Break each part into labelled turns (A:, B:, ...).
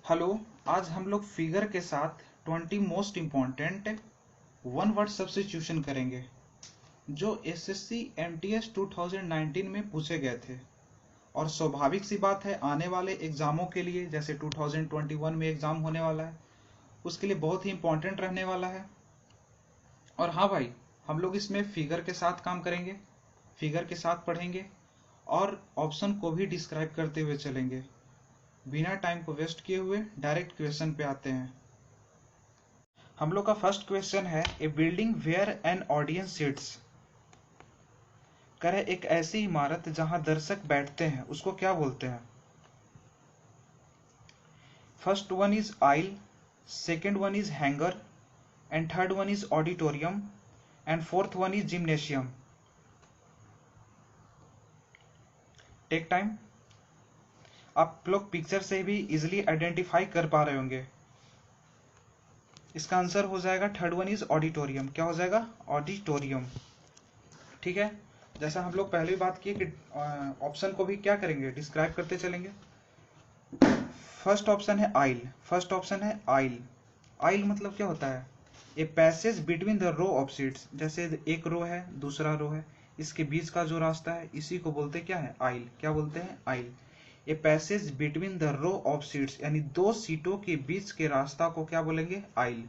A: Hello. आज हम लोग फिगर के साथ 20 most important one word substitution करेंगे जो एसएससी एमटीएस 2019 में पूछे गए थे। और स्वाभाविक सी बात है, आने वाले एग्जामों के लिए, जैसे 2021 में एग्जाम होने वाला है, उसके लिए बहुत ही इम्पोर्टेंट रहने वाला है। और हाँ भाई, हम लोग इसमें फिगर के साथ काम करेंगे, फिगर के साथ पढ़ेंगे और ऑप्शन को भी डिस्क्राइब करते हुए चलेंगे। बिना टाइम को वेस्ट किए हुए डायरेक्ट क्वेश्चन पे आते हैं। हम लोग का फर्स्ट क्वेश्चन है, a building where an audience sits. करे एक ऐसी इमारत जहां दर्शक बैठते हैं, उसको क्या बोलते हैं? First one is aisle, second one is hangar, and third one is auditorium, and fourth one is gymnasium. Take time. आप लोग पिक्चर से भी इजिली आइडेंटिफाई कर पा रहे होंगे। इसका आंसर हो जाएगा थर्ड वन इज ऑडिटोरियम। क्या हो जाएगा? ऑडिटोरियम। ठीक है, जैसा हम लोग पहले भी बात किए कि ऑप्शन को भी क्या करेंगे, डिस्क्राइब करते चलेंगे। फर्स्ट ऑप्शन है आइल, फर्स्ट ऑप्शन है आइल। आइल मतलब क्या होता है? A passage between the row of seats. जैसे एक रो है, दूसरा रो है, इसके बीच का जो रास्ता है, इसी को बोलते क्या है? आइल। क्या बोलते हैं? Aisle. A passage between the row of seats, यानी दो सीटों के बीच के रास्ता को क्या बोलेंगे? आइल।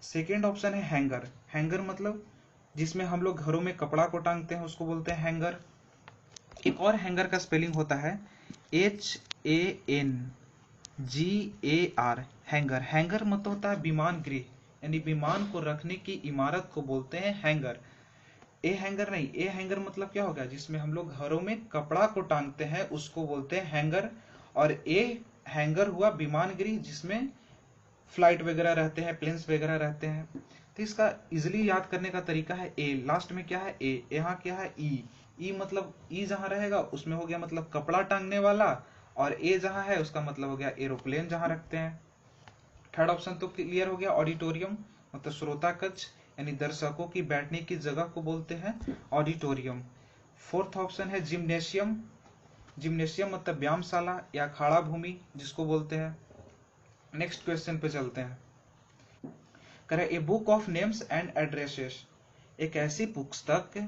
A: सेकेंड ऑप्शन है हैंगर। हैंगर मतलब जिसमें हम लोग घरों में कपड़ा को टांगते हैं, उसको बोलते हैं हैंगर। एक और हैंगर का स्पेलिंग होता है HANGAR, हैंगर। हैंगर मतलब होता है विमान गृह, यानी विमान को रखने की इमारत को बोलते हैं हैंगर। ए हैंगर नहीं, ए हैंगर मतलब क्या होगा? जिसमें हम लोग घरों में कपड़ा को टांगते हैं, उसको बोलते हैं हैंगर। और ए हैंगर हुआ विमान गृह, जिसमें फ्लाइट वगैरह रहते हैं, प्लेन्स वगैरह रहते हैं। तो इसका इजिली याद करने का तरीका है ए। लास्ट में क्या है? ए। यहाँ क्या है? ई। ई मतलब ई जहां रहेगा उसमें हो गया मतलब कपड़ा टांगने वाला, और ए जहां है उसका मतलब हो गया एरोप्लेन जहां रखते हैं। थर्ड ऑप्शन तो क्लियर हो गया। ऑडिटोरियम मतलब श्रोता कक्ष, यानी दर्शकों की बैठने की जगह को बोलते हैं ऑडिटोरियम। फोर्थ ऑप्शन है जिम्नेशियम। जिम्नेशियम मतलब व्यायामशाला या अखाड़ा भूमि, जिसको बोलते हैं। नेक्स्ट क्वेश्चन पे चलते हैं। करें a book of names and addresses. एक ऐसी पुस्तक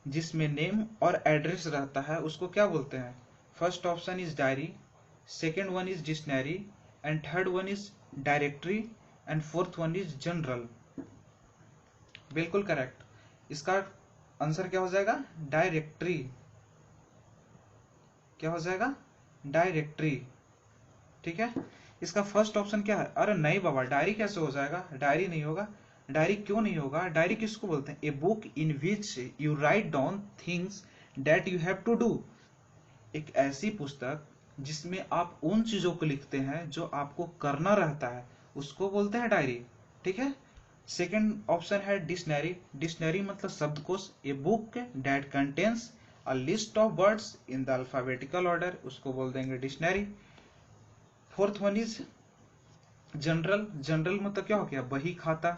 A: जिसमें नेम और एड्रेस रहता है, उसको क्या बोलते हैं? First option is diary, second one is dictionary, and third one is directory, and fourth one is general. बिल्कुल करेक्ट। इसका आंसर क्या हो जाएगा? डायरेक्टरी। क्या हो जाएगा? डायरेक्टरी। ठीक है, इसका फर्स्ट ऑप्शन क्या है? अरे नहीं बाबा, डायरी कैसे हो जाएगा? डायरी नहीं होगा। डायरी क्यों नहीं होगा? डायरी किसको बोलते हैं? A book in which you write down things that you have to do. एक ऐसी पुस्तक जिसमें आप उन चीजों को लिखते हैं जो आपको करना रहता है, उसको बोलते हैं डायरी। ठीक है। सेकेंड ऑप्शन है डिक्शनरी। डिक्शनरी मतलब शब्दकोश। A book that contains a list of words in the alphabetical order, उसको बोल देंगे dictionary. Fourth one is general. General मतलब क्या हो गया? बही खाता।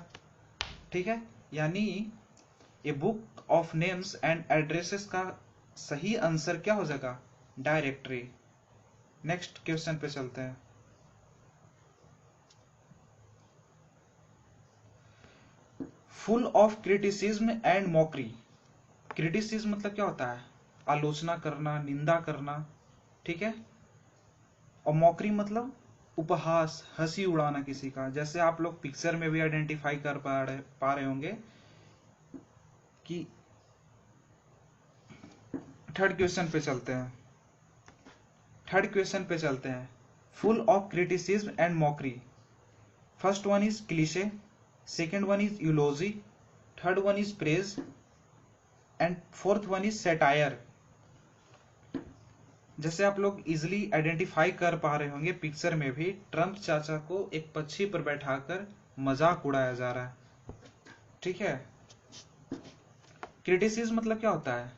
A: ठीक है, यानी a book of names and addresses का सही आंसर क्या हो जाएगा? डायरेक्टरी। नेक्स्ट क्वेश्चन पे चलते हैं। Full of criticism and mockery. Criticism मतलब क्या होता है? आलोचना करना, निंदा करना। ठीक है। और मॉकरी मतलब उपहास, हंसी उड़ाना किसी का। जैसे आप लोग पिक्चर में भी आइडेंटिफाई कर पा रहे होंगे कि थर्ड क्वेश्चन पे चलते हैं। थर्ड क्वेश्चन पे चलते हैं। Full of criticism and mockery. First one is cliché, second one is यूलोजी, third one is praise, and fourth one is satire. जैसे आप लोग इजिली आइडेंटिफाई कर पा रहे होंगे, पिक्चर में भी ट्रम्प चाचा को एक पक्षी पर बैठाकर मजाक उड़ाया जा रहा है। ठीक है। क्रिटिसिज्म मतलब क्या होता है?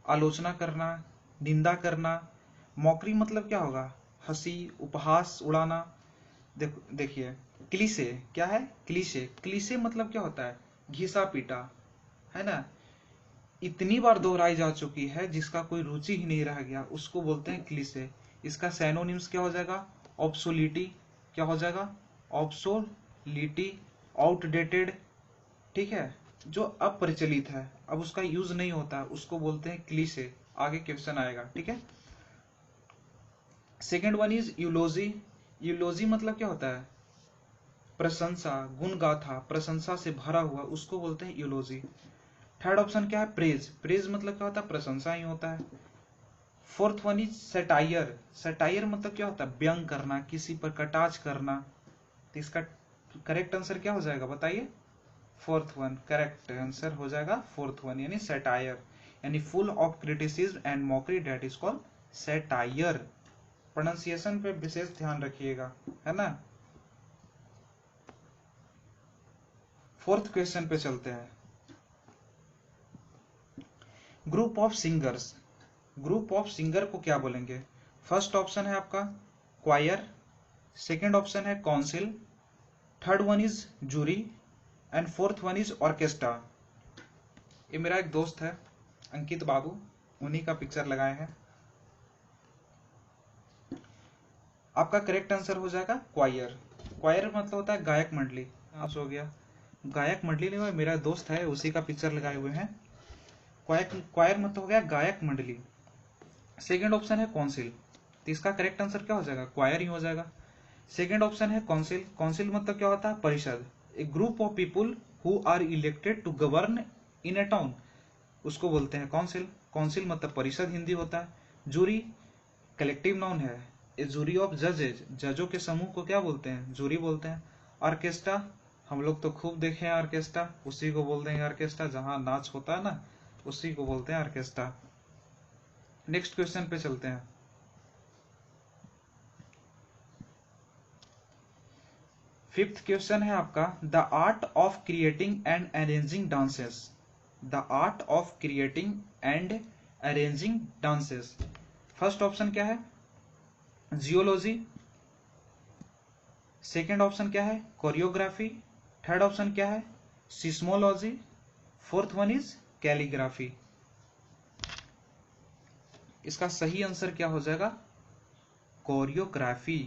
A: आलोचना करना, निंदा करना। मॉकरी मतलब क्या होगा? हंसी, उपहास उड़ाना। देखिए क्लीशे क्या है? क्लीशे, क्लीशे मतलब क्या होता है? घिसा पीटा, है ना। इतनी बार दोहराई जा चुकी है जिसका कोई रुचि ही नहीं रह गया, उसको बोलते हैं क्लीशे। इसका सैनोनिम्स क्या हो जाएगा? ऑब्सोलिटी, क्या हो जाएगा, ऑब्सोलिटी, आउटडेटेड, ठीक है, जो अब प्रचलित है, अब उसका यूज नहीं होता, उसको बोलते हैं क्लीशे। आगे क्वेश्चन आएगा, ठीक है। Second one is यूलोजी। यूलोजी मतलब क्या होता है, प्रशंसा, गुणगाथा, प्रशंसा से भरा हुआ, उसको बोलते हैं यूलोजी। थर्ड ऑप्शन क्या है, प्रेज। प्रेज मतलब क्या होता है, प्रशंसा ही होता है। Fourth one is satire. Satire मतलब क्या होता है, व्यंग करना, किसी पर कटाक्ष करना। तो इसका करेक्ट आंसर क्या हो जाएगा बताइए, फोर्थ वन। करेक्ट आंसर हो जाएगा फोर्थ वन, यानी सटायर, यानी full of criticism and mockery, that is called satire. Pronunciation पे विशेष ध्यान रखिएगा, है ना। फोर्थ क्वेश्चन पे चलते हैं। Group of singers. Group of singer को क्या बोलेंगे। फर्स्ट ऑप्शन है आपका क्वायर, सेकेंड ऑप्शन है council, third one is jury and fourth one is orchestra. ये मेरा एक दोस्त है अंकित बाबू, उन्हीं का पिक्चर लगाए हैं। आपका करेक्ट आंसर हो जाएगा क्वायर। क्वायर मतलब होता है गायक मंडली। आप हो गया गायक मंडली नहीं हुआ, मेरा दोस्त है उसी का पिक्चर लगाए हुए हैं। क्वायर मतलब हो गया गायक मंडली। सेकेंड ऑप्शन है काउंसिल, तो इसका करेक्ट आंसर क्या हो जाएगा, क्वायर ही हो जाएगा। सेकेंड ऑप्शन है काउंसिल। काउंसिल मतलब क्या होता है, परिषद, a group of people who are elected to govern in a town, उसको बोलते हैं काउंसिल। काउंसिल मतलब परिषद हिंदी होता है। जूरी कलेक्टिव नाउन है, ए जूरी ऑफ जजेज, जजों के समूह को क्या बोलते हैं, जूरी बोलते हैं। ऑर्केस्ट्रा, हम लोग तो खूब देखे हैं ऑर्केस्ट्रा, उसी को बोलते हैं ऑर्केस्ट्रा, जहां नाच होता है ना उसी को बोलते हैं ऑर्केस्ट्रा। नेक्स्ट क्वेश्चन पे चलते हैं। फिफ्थ क्वेश्चन है आपका, the art of creating and arranging dances. The art of creating and arranging dances. First option क्या है, जियोलॉजी, सेकेंड ऑप्शन क्या है, कोरियोग्राफी, थर्ड ऑप्शन क्या है, seismology, fourth one is calligraphy. इसका सही आंसर क्या हो जाएगा, कोरियोग्राफी।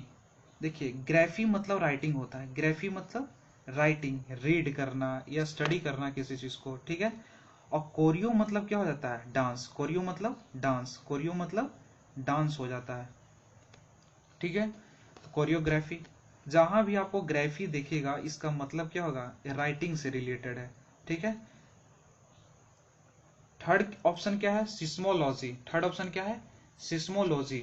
A: देखिए ग्राफी मतलब राइटिंग होता है, ग्राफी मतलब राइटिंग, रीड करना या स्टडी करना किसी चीज को, ठीक है। और कोरियो मतलब क्या हो जाता है, डांस। कोरियो मतलब डांस, कोरियो मतलब डांस हो जाता है, ठीक है। तो कोरियोग्राफी, जहां भी आपको ग्राफी दिखेगा इसका मतलब क्या होगा, राइटिंग से रिलेटेड है, ठीक है। थर्ड ऑप्शन क्या है, सिस्मोलॉजी। थर्ड ऑप्शन क्या है, सिस्मोलॉजी।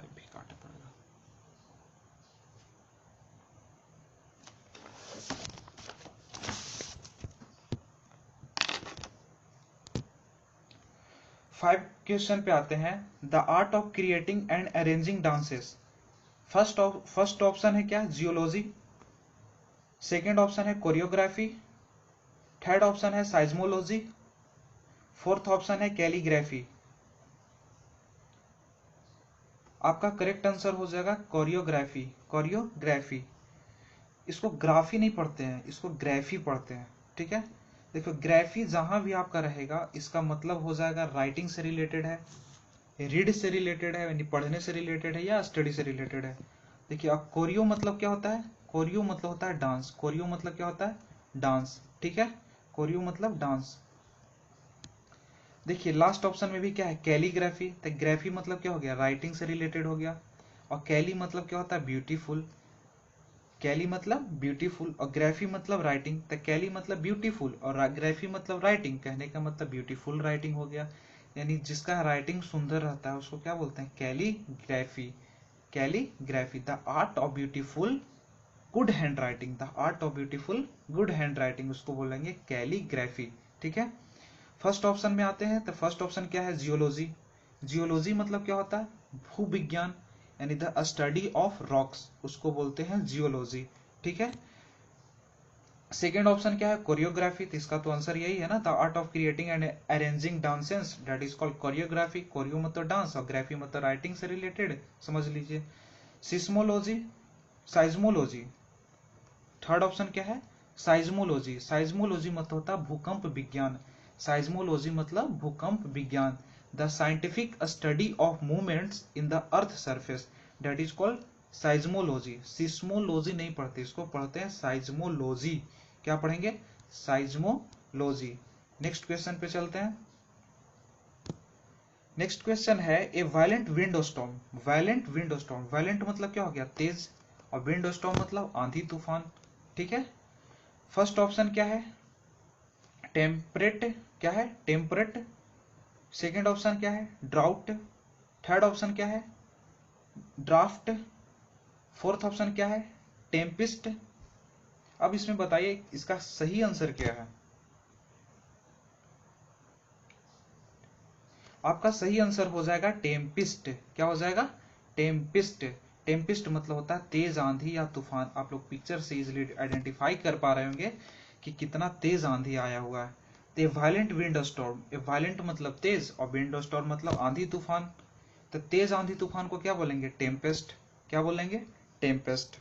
A: भी काटना पड़ेगा। फाइव क्वेश्चन पे आते हैं, the art of creating and arranging dances. First option है क्या, जियोलॉजी, सेकेंड ऑप्शन है कोरियोग्राफी, थर्ड ऑप्शन है साइज्मोलॉजी, फोर्थ ऑप्शन है कैलीग्राफी। आपका करेक्ट आंसर हो जाएगा कोरियोग्राफी। कोरियोग्राफी, इसको ग्राफी नहीं पढ़ते हैं, इसको ग्राफी पढ़ते हैं, ठीक है। देखो ग्राफी जहां भी आपका रहेगा इसका मतलब हो जाएगा राइटिंग से रिलेटेड है, रीड से रिलेटेड है, यानी पढ़ने से रिलेटेड है, या स्टडी से रिलेटेड है। देखिए अब कोरियो मतलब क्या होता है, कोरियो मतलब होता है डांस। कोरियो मतलब क्या होता है, डांस, ठीक है। कोरियो मतलब डांस। देखिए लास्ट ऑप्शन में भी क्या है, कैलीग्राफी। तो ग्राफी मतलब क्या हो गया, राइटिंग से रिलेटेड हो गया। और कैली मतलब क्या होता है, ब्यूटीफुल। कैली मतलब ब्यूटीफुल और ग्राफी मतलब राइटिंग। तो कैली मतलब ब्यूटीफुल और ग्राफी मतलब राइटिंग, कहने का मतलब ब्यूटीफुल राइटिंग हो गया। यानी जिसका राइटिंग सुंदर रहता है उसको क्या बोलते हैं, calligraphy. Calligraphy, the art of beautiful good hand writing. The art of beautiful good hand writing, उसको बोलेंगे कैलीग्राफी, ठीक है। फर्स्ट ऑप्शन में आते हैं, तो फर्स्ट ऑप्शन क्या है, जियोलॉजी। जियोलॉजी मतलब क्या होता है, भूविज्ञान, यानी द स्टडी ऑफ रॉक्स, उसको बोलते हैं जियोलॉजी, ठीक है। सेकेंड ऑप्शन क्या है, कोरियोग्राफी। तो इसका तो आंसर यही है ना, the art of creating and arranging dances, that is called choreography. Chorio मतलब डांस और ग्राफी मतलब राइटिंग से रिलेटेड, समझ लीजिए। सिस्मोलॉजी, साइज्मोलॉजी, थर्ड ऑप्शन क्या है, साइज्मोलॉजी। साइज्मोलॉजी मतलब होता है भूकंप विज्ञान। साइज्मोलॉजी मतलब भूकंप विज्ञान। The scientific study of movements in the earth surface, that is called seismology. Seismology नहीं पढ़ते, इसको पढ़ते हैं साइज्मोलॉजी। क्या पढ़ेंगे? साइज्मोलॉजी। नेक्स्ट क्वेश्चन पे चलते हैं। नेक्स्ट क्वेश्चन है ए violent wind storm. Violent wind storm, violent मतलब क्या हो गया? तेज, और विंड स्टॉर्म मतलब आंधी तूफान। ठीक है, फर्स्ट ऑप्शन क्या है? टेम्परेट। क्या है? टेम्परेट। सेकेंड ऑप्शन क्या है? ड्राउट। थर्ड ऑप्शन क्या है? ड्राफ्ट। फोर्थ ऑप्शन क्या है? टेम्पिस्ट। अब इसमें बताइए इसका सही आंसर क्या है? आपका सही आंसर हो जाएगा टेम्पिस्ट। क्या हो जाएगा? टेम्पिस्ट। टेम्पिस्ट मतलब होता है तेज आंधी या तूफान। आप लोग पिक्चर से इजिली आइडेंटिफाई कर पा रहे होंगे कि कितना तेज आंधी आया हुआ है। तो वायलेंट विंड स्टॉर्म, वायलेंट मतलब तेज और विंड स्टॉर्म मतलब आंधी तूफान। तो तेज आंधी तूफान को क्या बोलेंगे? टेम्पेस्ट। क्या बोलेंगे? टेम्पेस्ट।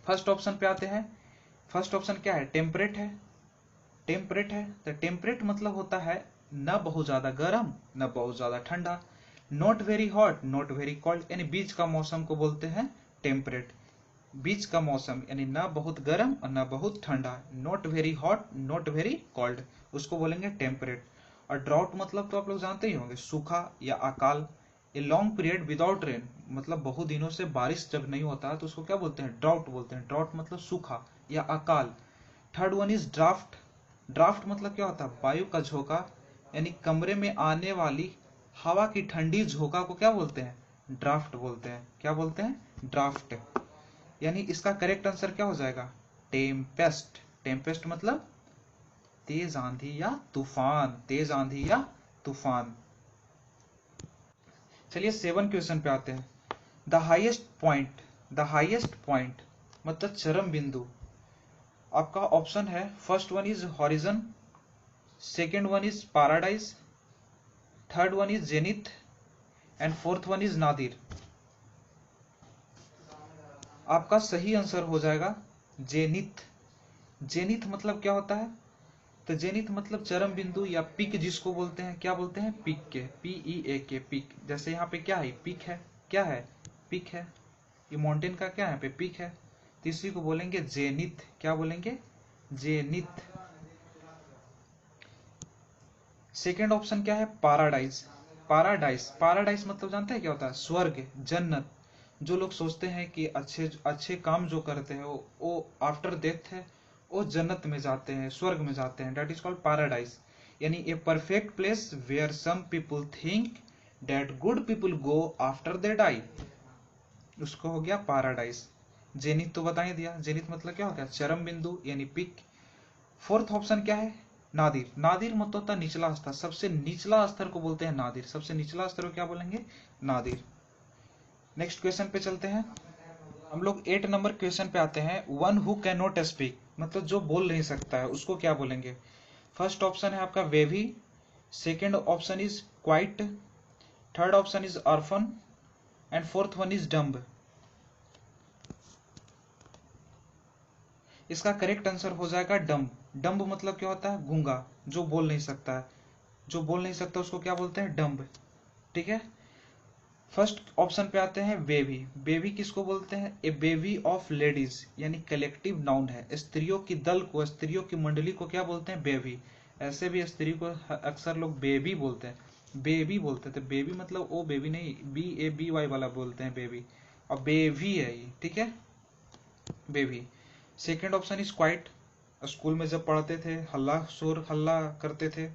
A: फर्स्ट ऑप्शन पे आते हैं। फर्स्ट ऑप्शन क्या है? टेम्परेट है। टेम्परेट है तो टेम्परेट मतलब होता है न बहुत ज्यादा गर्म न बहुत ज्यादा ठंडा। Not very hot not very cold, यानी बीच का मौसम को बोलते हैं टेम्परेट। बीच का मौसम यानी न बहुत गर्म और न बहुत ठंडा। Not very hot not very cold, उसको बोलेंगे टेम्परेट। और ड्राउट मतलब तो आप लोग जानते ही होंगे, सूखा या अकाल। A long period without rain, मतलब बहुत दिनों से बारिश जब नहीं होता है तो उसको क्या बोलते हैं? ड्राउट बोलते हैं। ड्राउट मतलब सूखा या अकाल। Third one is draft. Draft मतलब क्या होता है? वायु का झोंका, यानी कमरे में आने वाली हवा की ठंडी झोंका को क्या बोलते हैं? ड्राफ्ट बोलते हैं। क्या बोलते हैं? ड्राफ्ट। यानी इसका करेक्ट आंसर क्या हो जाएगा? टेम्पेस्ट। टेम्पेस्ट मतलब तेज आंधी या तूफान। तेज आंधी या तूफान। चलिए 7 क्वेश्चन पे आते हैं। The highest point, the highest point मतलब चरम बिंदु। आपका ऑप्शन है first one is horizon, second one is paradise, third one is zenith and fourth one is Nadir. आपका सही आंसर हो जाएगा जेनिथ। जेनिथ मतलब क्या होता है? तो जेनिथ मतलब चरम बिंदु या पिक, जिसको बोलते हैं क्या बोलते हैं? पिक के, PEA के, पिक। जैसे यहाँ पे क्या है? पिक है। क्या है? पिक है। ये माउंटेन का क्या है? पे पिक है, तो इसी को बोलेंगे जेनिथ। क्या बोलेंगे? जेनिथ। सेकेंड ऑप्शन क्या है? पैराडाइज। पैराडाइज, पैराडाइज मतलब जानते हैं क्या होता है? स्वर्ग, जन्नत। जो लोग सोचते हैं कि अच्छे अच्छे काम जो करते हैं वो आफ्टर डेथ है वो जन्नत में जाते हैं, स्वर्ग में जाते हैं, दैट इज कॉल्ड पैराडाइज। यानी a perfect place where some people think that good people go after they die, उसको हो गया पैराडाइज। जेनिथ तो बता ही दिया, जेनिथ मतलब क्या हो गया? चरम बिंदु यानी पिक। फोर्थ ऑप्शन क्या है? नादिर। नादिर मतलब होता है निचला स्तर, सबसे निचला स्तर को बोलते हैं नादिर। सबसे निचला स्तर को क्या बोलेंगे? नादिर। नेक्स्ट क्वेश्चन पे चलते हैं। हम लोग 8 नंबर क्वेश्चन पे आते हैं। One who can not speak मतलब जो बोल नहीं सकता है उसको क्या बोलेंगे? फर्स्ट ऑप्शन है आपका wavy, second option is quite, third option is orphan and fourth one is dumb. इसका करेक्ट आंसर हो जाएगा डम्ब। डम्ब मतलब क्या होता है? गूंगा, जो बोल नहीं सकता है। जो बोल नहीं सकता उसको क्या बोलते हैं? डम्ब। ठीक है, फर्स्ट ऑप्शन पे आते हैं बेबी। बेबी किसको बोलते हैं? ए बेबी ऑफ लेडीज, यानी कलेक्टिव नाउन है। स्त्रियों की दल को, स्त्रियों की मंडली को क्या बोलते हैं? बेबी। ऐसे भी स्त्री को अक्सर लोग बेबी बोलते हैं, बेबी बोलते थे। बेबी मतलब ओ बेबी नहीं, BABY वाला बोलते हैं बेबी, और बेबी है ये। ठीक है, baby. Second option is quite. School में जब पढ़ते थे हल्ला शोर हल्ला करते थे।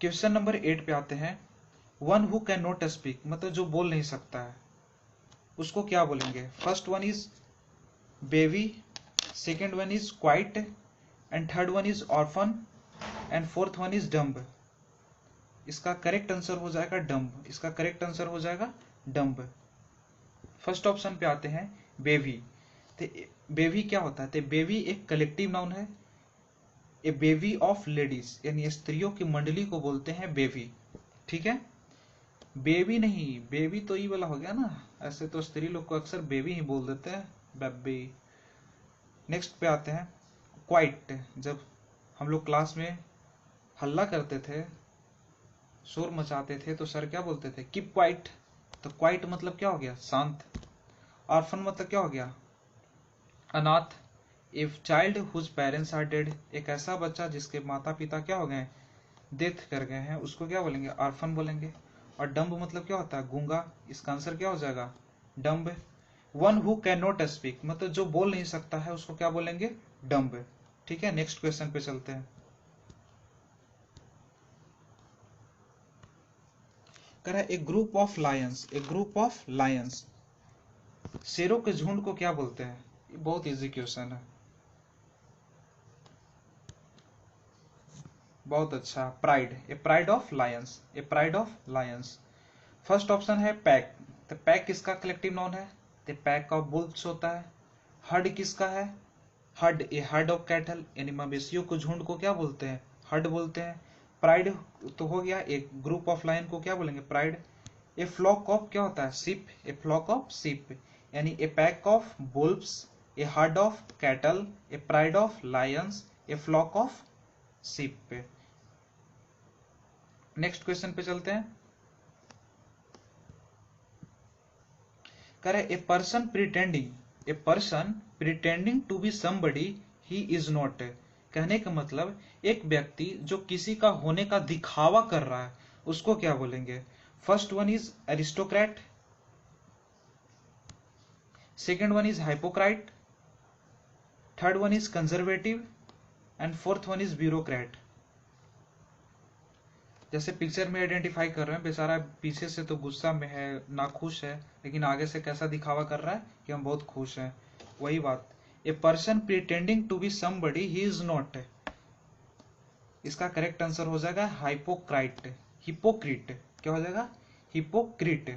A: क्वेश्चन नंबर 8 पे आते हैं। One who can not speak मतलब जो बोल नहीं सकता है उसको क्या बोलेंगे? First one is baby, second one is quiet and third one is orphan and fourth one is dumb. इसका करेक्ट आंसर हो जाएगा डम्ब। इसका करेक्ट आंसर हो जाएगा डम्ब। फर्स्ट ऑप्शन पे आते हैं बेबी। तो बेबी क्या होता है? तो बेबी एक कलेक्टिव नाउन है। ए बेबी ऑफ लेडीज यानी स्त्रियों की मंडली को बोलते हैं बेबी। ठीक है, बेबी नहीं, बेबी तो ये वाला हो गया ना। ऐसे तो स्त्री लोग को अक्सर बेबी ही बोल देते हैं, बेबी। नेक्स्ट पे आते हैं क्वाइट। जब हम लोग क्लास में हल्ला करते थे, शोर मचाते थे, तो सर क्या बोलते थे, कीप क्वाइट। तो क्वाइट मतलब क्या हो गया, शांत। ऑर्फन मतलब क्या हो गया, अनाथ। If child whose parents are dead, एक ऐसा बच्चा जिसके माता पिता क्या हो गए, डेथ कर गए हैं, उसको क्या बोलेंगे, ऑर्फन बोलेंगे। और डम्ब मतलब क्या होता है, गूंगा। इसका आंसर क्या हो जाएगा, dumb. One who can not speak, मतलब जो बोल नहीं सकता है उसको क्या बोलेंगे, डम्ब। ठीक है, नेक्स्ट क्वेश्चन पे चलते हैं। कह रहा है a group of lions, a group of lions, शेरों के झुंड को क्या बोलते हैं। ये बहुत इजी क्वेश्चन है, बहुत अच्छा। Pride, A pride of lions, A pride of Lions. First option है पैक, तो पैक किसका कलेक्टिव नाउन है, तो पैक ऑफ बुल्स होता है। हर्ड किसका है, heard, A herd of cattle, यानी मवेशियों को झुंड को क्या बोलते हैं, हर्ड बोलते हैं। प्राइड तो हो गया, एक ग्रुप ऑफ लायन को क्या बोलेंगे, प्राइड। ए फ्लॉक ऑफ क्या होता है, sheep, a flock of sheep, यानी a pack of bulls, a herd of cattle, a pride of lions, a flock of sheep. Next question पे चलते हैं। करे a person pretending, a person pretending to be somebody he is not, कहने का मतलब एक व्यक्ति जो किसी का होने का दिखावा कर रहा है उसको क्या बोलेंगे। First one is aristocrat, second one is hypocrite, third one is conservative, and fourth one is bureaucrat. जैसे पिक्चर में आइडेंटिफाई कर रहे हैं, बेचारा पीछे से तो गुस्सा में है, नाखुश है, लेकिन आगे से कैसा दिखावा कर रहा है कि हम बहुत खुश हैं। वही बात, a person pretending to be somebody he is not, इसका करेक्ट आंसर हो जाएगा हाइपोक्राइट, हिपोक्रिट। क्या हो जाएगा, हिपोक्रिट।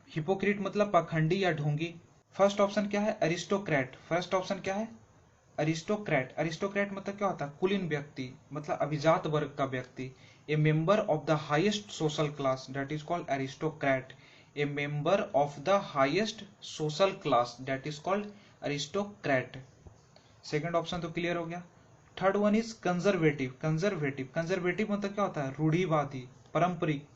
A: हिपोक्रिट मतलब पाखंडी या ढोंगी। फर्स्ट ऑप्शन क्या है, अरिस्टोक्रेट। फर्स्ट ऑप्शन क्या है, अरिस्टोक्रेट। अरिस्टोक्रेट मतलब क्या होता है, कुलीन व्यक्ति, मतलब अभिजात वर्ग का व्यक्ति। ए member of the highest social class, that is called aristocrat. A member of the highest social class, that is called aristocrat. Second option तो क्लियर हो गया। Third one is conservative. Conservative, conservative मतलब क्या होता है, रूढ़िवादी, पारंपरिक,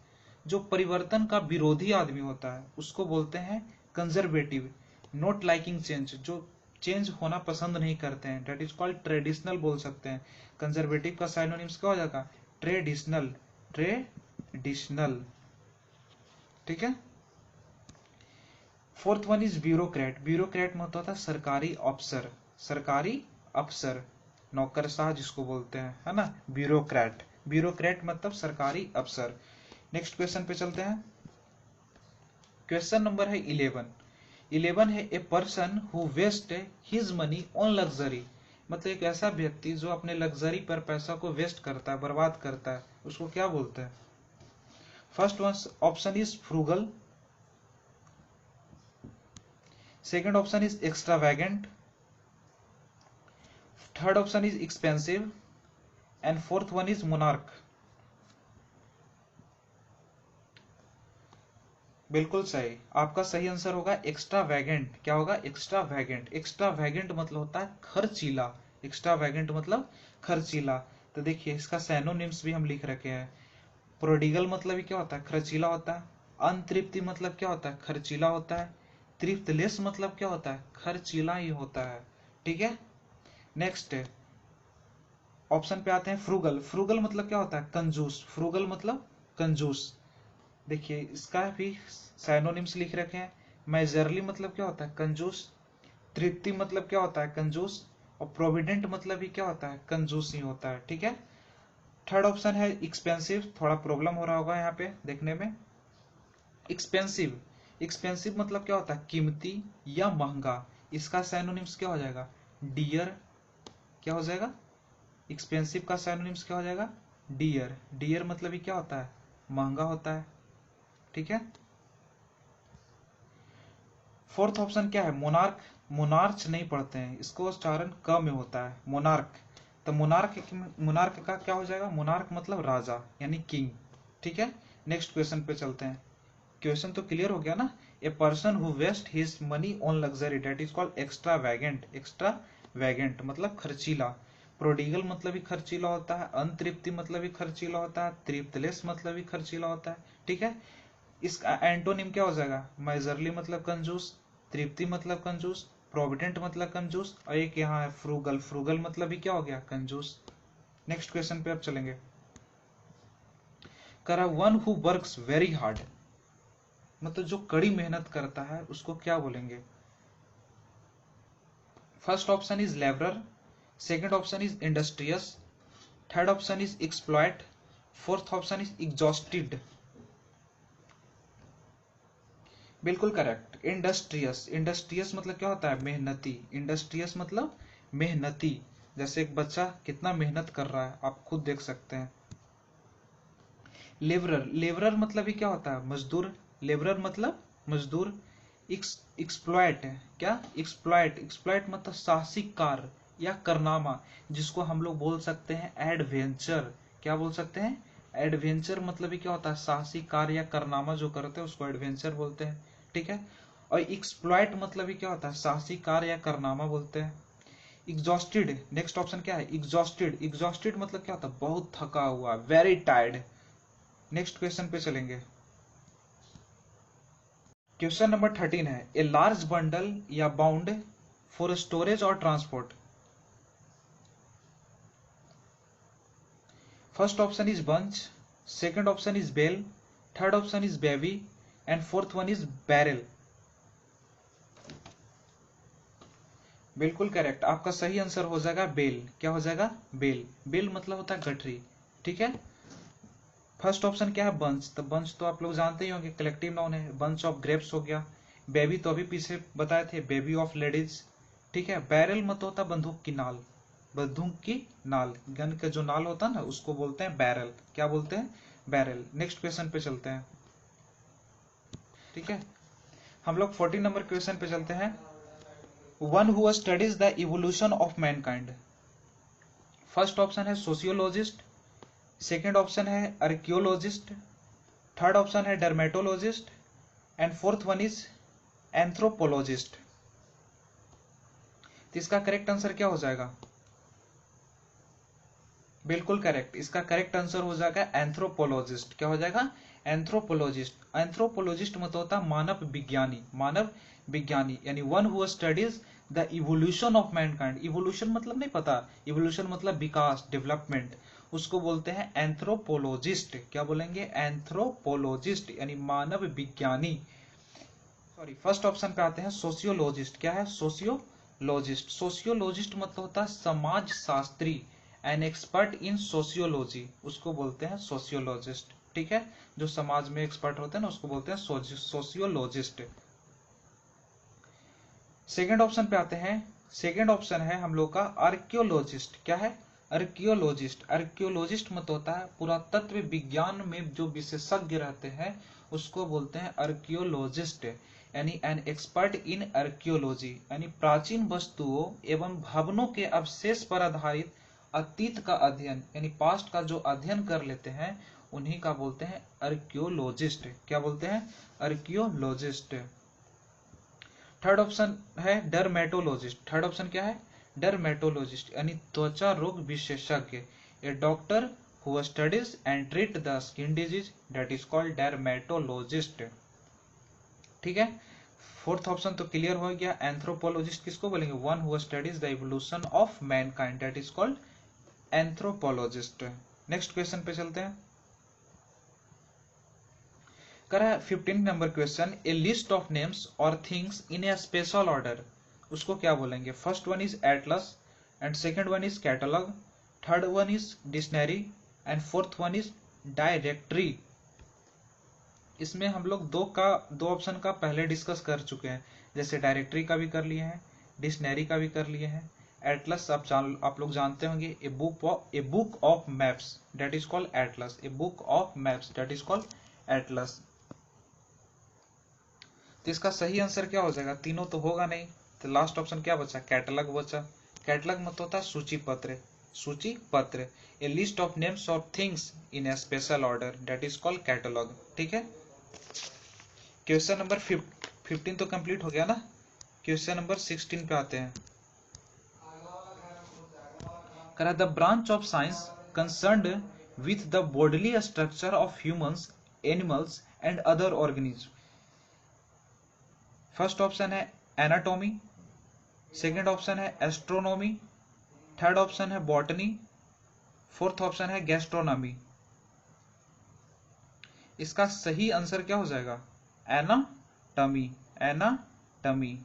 A: जो परिवर्तन का विरोधी आदमी होता है उसको बोलते हैं कंजर्वेटिव। नॉट लाइकिंग चेंज, जो चेंज होना पसंद नहीं करते हैं, डेट इज कॉल्ड ट्रेडिशनल बोल सकते हैं। कंजर्वेटिव का साइनोनिम्स क्या हो जाएगा, ट्रेडिशनल, ट्रेडिशनल। ठीक है। Fourth one is bureaucrat. Bureaucrat मतलब होता है सरकारी अफसर, सरकारी अफसर, नौकरशाह जिसको बोलते हैं, है ना, ब्यूरोक्रेट। ब्यूरोक्रेट मतलब सरकारी अफसर। नेक्स्ट क्वेश्चन पे चलते हैं। क्वेश्चन नंबर है 11। 11 है a person who waste his money on luxury, मतलब एक ऐसा व्यक्ति जो अपने लग्जरी पर पैसा को वेस्ट करता है, बर्बाद करता है, उसको क्या बोलते हैं। First one option is frugal, second option is extravagant, third option is expensive, and fourth one is monarch. बिल्कुल सही, आपका सही आंसर होगा एक्स्ट्रावैगेंट। क्या होगा, एक्स्ट्रावैगेंट। एक्स्ट्रावैगेंट मतलब होता है खर्चीला, एक्स्ट्रावैगेंट मतलब खर्चीला। तो देखिए इसका सैनोनिम्स भी हम लिख रखे हैं। प्रोडिगल मतलब ही क्या होता है, खर्चीला होता है। अनतृप्ति मतलब क्या होता है, खर्चीला होता है। तृप्तलेस मतलब क्या होता है, खर्चीला ही होता है। ठीक है। नेक्स्ट ऑप्शन पे आते हैं, फ्रूगल। फ्रूगल मतलब क्या होता है, कंजूस। फ्रूगल मतलब कंजूस। देखिए इसका भी साइनोनिम्स लिख रखे हैं। मेजरली मतलब क्या होता है, कंजूस। तृप्ति मतलब क्या होता है, कंजूस। और प्रोविडेंट मतलब भी क्या होता है, कंजूस ही होता है। ठीक है। थर्ड ऑप्शन है एक्सपेंसिव, थोड़ा प्रॉब्लम हो रहा होगा यहाँ पे देखने में। एक्सपेंसिव, एक्सपेंसिव मतलब क्या होता है, कीमती या महंगा। इसका साइनोनिम्स क्या हो जाएगा, डियर। क्या हो जाएगा, एक्सपेंसिव का साइनोनिम्स क्या हो जाएगा, डियर। डियर मतलब ही क्या होता है, महंगा होता है। ठीक है। फोर्थ ऑप्शन क्या है, मोनार्क। मोनार्च नहीं पढ़ते हैं, इसको उच्चारण क में होता है, मोनार्क। तो मोनार्क, मोनार्क का क्या हो जाएगा, मोनार्क मतलब राजा यानी किंग। ठीक है। नेक्स्ट क्वेश्चन पे चलते हैं। क्वेश्चन तो क्लियर हो गया ना। A person who waste his money on luxury, that is called extravagant. Extravagant मतलब खर्चीला। प्रोडिगल मतलब ही खर्चीला होता है, अनतृप्ति मतलब ही खर्चीला होता है, तृप्तलेस मतलब ही खर्चीला होता है। ठीक है, इसका एंटोनिम क्या हो जाएगा? मेजरली मतलब कंजूस, तृप्ति मतलब कंजूस, प्रोविडेंट मतलब कंजूस, और एक यहाँ है फ्रूगल, फ्रूगल मतलब भी क्या हो गया? कंजूस। नेक्स्ट क्वेश्चन पे अब चलेंगे। करा one who works very hard, मतलब जो कड़ी मेहनत करता है उसको क्या बोलेंगे? First option is labourer, second option is industrious, third option is exploit, fourth option is exhausted. बिल्कुल करेक्ट, इंडस्ट्रियस। इंडस्ट्रियस मतलब क्या होता है? मेहनती। इंडस्ट्रियस मतलब मेहनती। जैसे एक बच्चा कितना मेहनत कर रहा है आप खुद देख सकते हैं। लेबरर, लेबरर मतलब ही क्या होता है? मजदूर। लेबरर मतलब मजदूर। एक्सप्लॉयट है क्या? एक्सप्लॉयट, एक्सप्लॉयट मतलब साहसिक कार्य या करनामा, जिसको हम लोग बोल सकते हैं एडवेंचर। क्या बोल सकते हैं? एडवेंचर मतलब ही क्या होता है? साहसिक कार्य या करनामा जो करते हैं उसको एडवेंचर बोलते हैं। ठीक है, और एक्सप्लॉयट मतलब ही क्या होता है? साहसिक कार्य या करनामा बोलते हैं। एग्जॉस्टेड, नेक्स्ट ऑप्शन क्या है? एग्जॉस्टेड। एग्जॉस्टेड मतलब क्या होता है? बहुत थका हुआ, वेरी टायर्ड। नेक्स्ट क्वेश्चन पे चलेंगे। क्वेश्चन नंबर 13 है, ए लार्ज बंडल या बाउंड फॉर स्टोरेज और transport. First option is bunch, second option is bale, third option is baby, and fourth one is barrel. बिल्कुल करेक्ट, आपका सही answer हो जाएगा बेल। क्या हो जाएगा? बेल। बेल मतलब होता है गठरी। ठीक है, फर्स्ट ऑप्शन क्या है? बंच। तो बंच तो आप लोग जानते ही होंगे, कलेक्टिव नाउन है। बंच ऑफ ग्रेप्स हो गया। बेबी तो अभी पीछे बताए थे, बेबी ऑफ लेडीज। ठीक है, बैरल मत होता बंदूक की नाल। बंदूक की नाल, गन का जो नाल होता है ना उसको बोलते हैं बैरल। क्या बोलते हैं? बैरल। नेक्स्ट क्वेश्चन पे चलते हैं। ठीक है, हम लोग 14 नंबर क्वेश्चन पे चलते हैं। One who studies the evolution of Mankind. First option है सोशियोलॉजिस्ट, सेकेंड ऑप्शन है आर्कियोलॉजिस्ट, थर्ड ऑप्शन है dermatologist, and fourth one is anthropologist. तो इसका करेक्ट आंसर क्या हो जाएगा? बिल्कुल करेक्ट, इसका करेक्ट आंसर हो जाएगा एंथ्रोपोलॉजिस्ट। क्या हो जाएगा? एंथ्रोपोलॉजिस्ट। एंथ्रोपोलॉजिस्ट मतलब होता है मानव विज्ञानी। मानव विज्ञानी यानी one who studies the evolution of Mankind. Evolution मतलब नहीं पता? इवोल्यूशन मतलब विकास, डेवलपमेंट, उसको बोलते हैं एंथ्रोपोलॉजिस्ट। क्या बोलेंगे? एंथ्रोपोलॉजिस्ट यानी मानव विज्ञानी। सॉरी, फर्स्ट ऑप्शन पे आते हैं सोशियोलॉजिस्ट। क्या है? सोशियोलॉजिस्ट। सोशियोलॉजिस्ट मतलब होता है समाज Shastri, an expert in sociology, उसको बोलते हैं सोशियोलॉजिस्ट। ठीक है, जो समाज में एक्सपर्ट होते हैं ना उसको बोलते हैं सोशियोलॉजिस्ट। सेकेंड ऑप्शन पे आते हैं। सेकेंड ऑप्शन है हम लोग का आर्कियोलॉजिस्ट। क्या है? आर्कियोलॉजिस्ट। आर्कियोलॉजिस्ट मतलब होता है पुरातत्व विज्ञान में जो विशेषज्ञ रहते हैं उसको बोलते हैं आर्कियोलॉजिस्ट, यानी एन एक्सपर्ट इन आर्कियोलॉजी, यानी प्राचीन वस्तुओं एवं भवनों के अवशेष पर आधारित अतीत का अध्ययन, यानी पास्ट का जो अध्ययन कर लेते हैं उन्हीं का बोलते हैं आर्कियोलॉजिस्ट। क्या बोलते हैं? आर्कियोलॉजिस्ट। थर्ड ऑप्शन है डर्मेटोलॉजिस्ट। थर्ड ऑप्शन क्या है? डर्मेटोलॉजिस्ट यानी त्वचा रोग विशेषज्ञ, a doctor who studies and treat the skin disease, that is called dermatologist. ठीक है, फोर्थ ऑप्शन तो क्लियर हो गया। एंथ्रोपोलॉजिस्ट किसको बोलेंगे? One who studies the evolution of mankind, that is called anthropologist. Next question पे चलते हैं। करा 15 number question, a list of names और things in a special order, उसको क्या बोलेंगे? First one is atlas, and second one is catalogue, third one is dictionary, and fourth one is directory. इसमें हम लोग दो ऑप्शन का पहले डिस्कस कर चुके हैं, जैसे डायरेक्टरी का भी कर लिए हैं, डिक्शनरी का भी कर लिए हैं। एटलस आप लोग जानते होंगे, a book of maps that is called Atlas. A book of maps that is called Atlas. तो इसका सही आंसर क्या हो जाएगा? तीनों तो होगा नहीं, तो लास्ट ऑप्शन क्या बचा? कैटलॉग बचा। कैटलॉग मतलब होता है सूची पत्र। सूची पत्र, a list of names of things in a special order, that is called catalogue. ठीक है, क्वेश्चन नंबर 15 तो कंप्लीट हो गया ना। क्वेश्चन नंबर 16 पे आते हैं। करा the branch of science concerned with the bodily structure of humans, animals and other organism. First option है एनाटॉमी, सेकेंड ऑप्शन है एस्ट्रोनॉमी, थर्ड ऑप्शन है बॉटनी, फोर्थ ऑप्शन है गैस्ट्रोनॉमी। इसका सही आंसर क्या हो जाएगा? एनाटॉमी। एनाटॉमी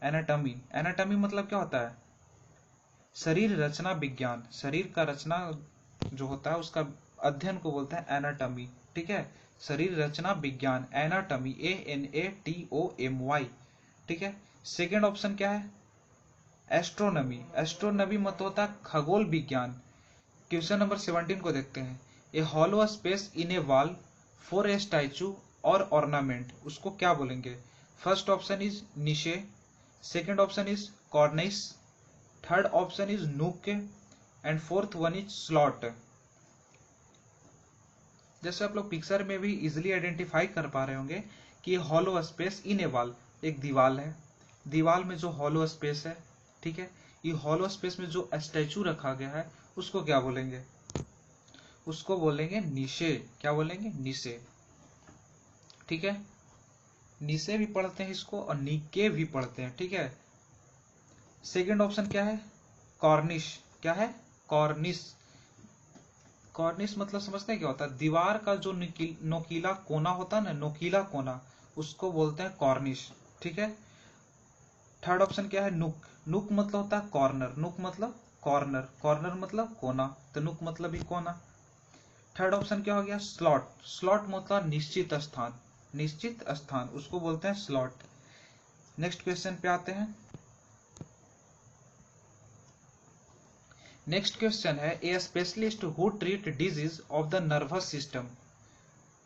A: एनाटॉमी एनाटॉमी मतलब क्या होता है? शरीर रचना विज्ञान। शरीर का रचना जो होता है उसका अध्ययन को बोलते हैं एनाटॉमी। ठीक है, शरीर रचना विज्ञान, एनाटॉमी, ANATOMY। ठीक है, सेकेंड ऑप्शन क्या है? एस्ट्रोनॉमी। एस्ट्रोनॉमी मतलब होता है खगोल विज्ञान। क्वेश्चन नंबर 17 को देखते हैं। A hollow space in a wall for a statue और ऑर्नामेंट, उसको क्या बोलेंगे? First option is niche, second option is cornice, third option is nook and fourth one is slot. जैसे आप लोग पिक्चर में भी इजिली आइडेंटिफाई कर पा रहे होंगे कि hollow space in a wall, एक दीवार है, दीवार में जो हॉलो स्पेस है, ठीक है, ये हॉलो स्पेस में जो स्टैचू रखा गया है उसको क्या बोलेंगे? उसको बोलेंगे निशे। क्या बोलेंगे? निशे। ठीक है, निशे भी पढ़ते हैं इसको और निके भी पढ़ते हैं। ठीक है, सेकेंड ऑप्शन क्या है? कॉर्निश। क्या है? कॉर्निश। कॉर्निश मतलब समझते हैं क्या होता है? दीवार का जो नोकीला कोना होता है ना, नोकीला कोना, उसको बोलते हैं कॉर्निश। ठीक है, थर्ड ऑप्शन क्या है? नुक। नुक मतलब होता है कॉर्नर। नुक मतलब कॉर्नर, कॉर्नर मतलब कोना, तो नुक मतलब ही कोना। थर्ड ऑप्शन क्या हो गया? स्लॉट। स्लॉट मतलब निश्चित स्थान, निश्चित स्थान, उसको बोलते हैं स्लॉट। नेक्स्ट क्वेश्चन पे आते हैं। नेक्स्ट क्वेश्चन है a specialist who treat disease of the nervous system,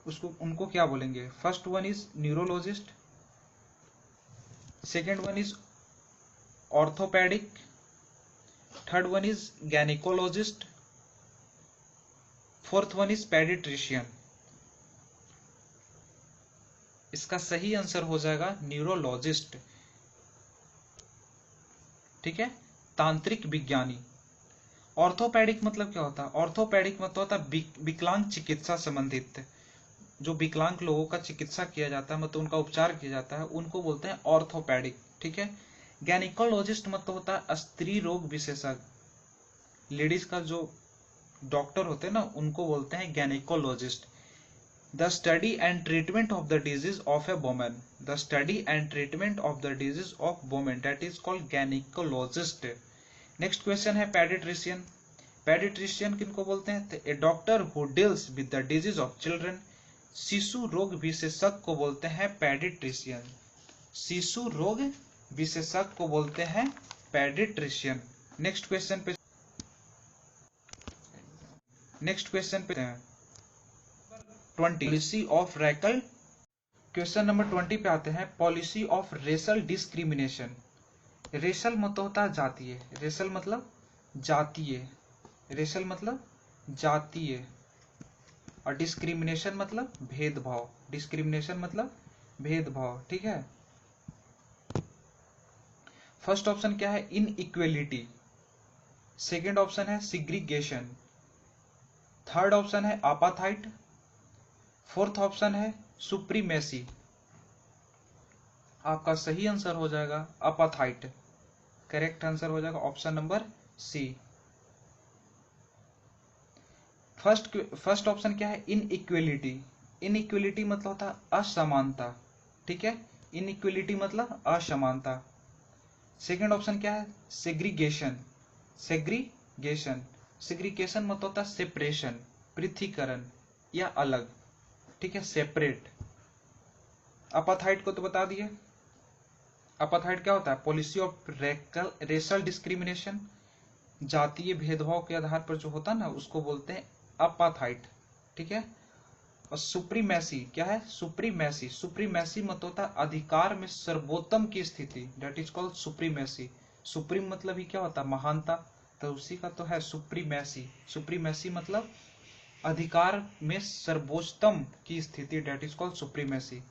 A: उसको उनको क्या बोलेंगे? First one is neurologist, second one is orthopaedic, third one is gynaecologist, fourth one is paediatrician. इसका सही आंसर हो जाएगा न्यूरोलॉजिस्ट। ठीक है, तांत्रिक विज्ञानी। ऑर्थोपेडिक मतलब क्या होता है? ऑर्थोपेडिक मतलब होता है विकलांग चिकित्सा संबंधित, जो विकलांग लोगों का चिकित्सा किया जाता है, मतलब उनका उपचार किया जाता है, उनको बोलते हैं ऑर्थोपेडिक। ठीक है, गैनिकोलॉजिस्ट मतलब होता है स्त्री रोग विशेषज्ञ, लेडीज का जो डॉक्टर होते हैं ना, उनको बोलते हैं gynaecologist. The study and treatment of the disease of a women, the study and treatment of the disease of women, that is called gynaecologist. Next question है पेडिट्रिशियन। पेडिट्रिशियन किनको बोलते हैं? A doctor who deals with the disease of children, शिशु रोग विशेषज्ञ को बोलते हैं पेडिट्रिशियन। शिशु रोग विशेषज्ञ को बोलते हैं पेडिट्रिशियन। नेक्स्ट क्वेश्चन पे हैं 20, policy of racial. Question number 20 पे आते हैं, policy of racial discrimination. Racial मतलब होता है जातीय, रेशल मतलब जातीय, रेशल मतलब जातीय, और डिस्क्रिमिनेशन मतलब भेदभाव, डिस्क्रिमिनेशन मतलब भेदभाव। ठीक है, फर्स्ट ऑप्शन क्या है? इनइक्वेलिटी, सेकेंड ऑप्शन है सिग्रीगेशन, थर्ड ऑप्शन है अपाथाइट, फोर्थ ऑप्शन है सुप्रीमेसी। आपका सही आंसर हो जाएगा अपाथाइट। करेक्ट आंसर हो जाएगा option number C. First option क्या है? इनइक्वेलिटी। इनइक्वेलिटी मतलब होता है असमानता। ठीक है, इनइक्वेलिटी मतलब असमानता। सेकेंड ऑप्शन क्या है? सेग्रीगेशन। सेग्रीगेशन, सेग्रीगेशन मतलब होता है सेपरेशन, पृथकीकरण या अलग। ठीक है, सेपरेट। अपाथाइट को तो बता दिए। अपाथाइट क्या होता है? पॉलिसी ऑफ रेशल डिस्क्रिमिनेशन, जातीय भेदभाव के आधार पर जो होता है ना, उसको बोलते हैं अपाथाइट। ठीक है, और सुप्रीमेसी क्या है? सुप्रीमेसी। सुप्रीमेसी मतलब होता है अधिकार में सर्वोत्तम की स्थिति, that is called supremacy. Supreme मतलब ही क्या होता है? महानता, तो उसी का तो है सुप्रीमेसी। सुप्रीमेसी मतलब अधिकार में सर्वोत्तम की स्थिति, दैट इज कॉल्ड सुप्रीमेसी।